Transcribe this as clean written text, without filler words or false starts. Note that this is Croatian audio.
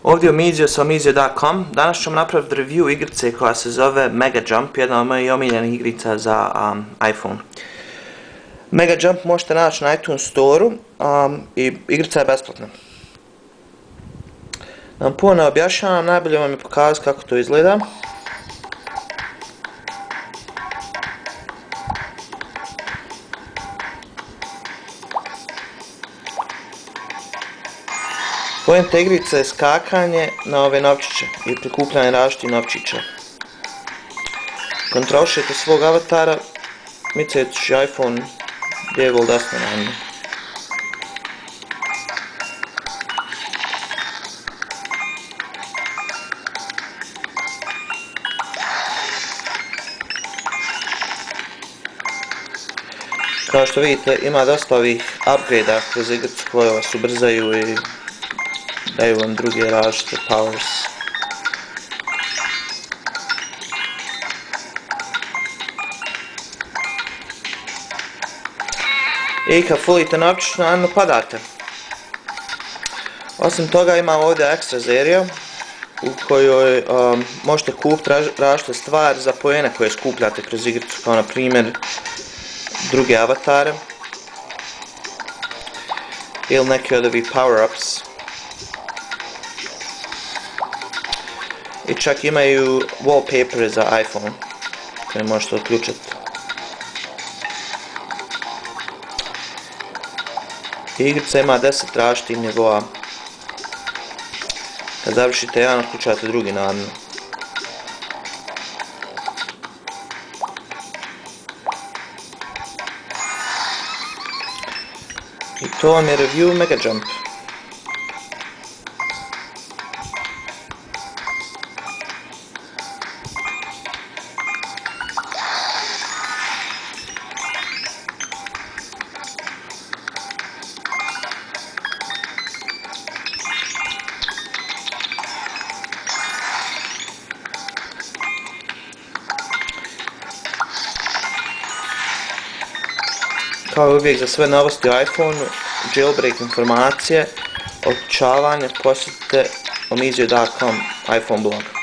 Ovdje je Omizio sa Omizio.com. Danas ćemo napraviti review igrice koja se zove Mega Jump, jedna od mojih omiljenih igrica za iPhone. Mega Jump možete naći na iTunes Store-u i igrica je besplatna. Da vam puno ne objašnjavam, najbolje vam je pokazati kako to izgleda. Poenta igrice je skakanje na ove novčiće i prikupljanje različitih novčića. Kontrolišete svog avatara, micajući iPhone lijevo ili desno na njemu. Kao što vidite, ima dosta ovih upgrade-a kroz igricu koje vas ubrzaju i daju vam druge različite powers. I kad fullite novčić, naravno padate. Osim toga ima ovdje extra area u kojoj možete kupiti različite stvari za poene koje skupljate kroz igricu, kao na primjer druge avatare ili neke od ovih power-ups. I čak imaju wallpapere za iPhone koje možete uključiti. Igrica ima 10 različitih nivoa. Kad završite jedan, uključate drugi naravno. I to vam je review Mega Jump. Kao i uvijek za sve novosti o iPhone-u, jailbreak informacije, obučavanje, posjetite Omizio.com iPhone blog.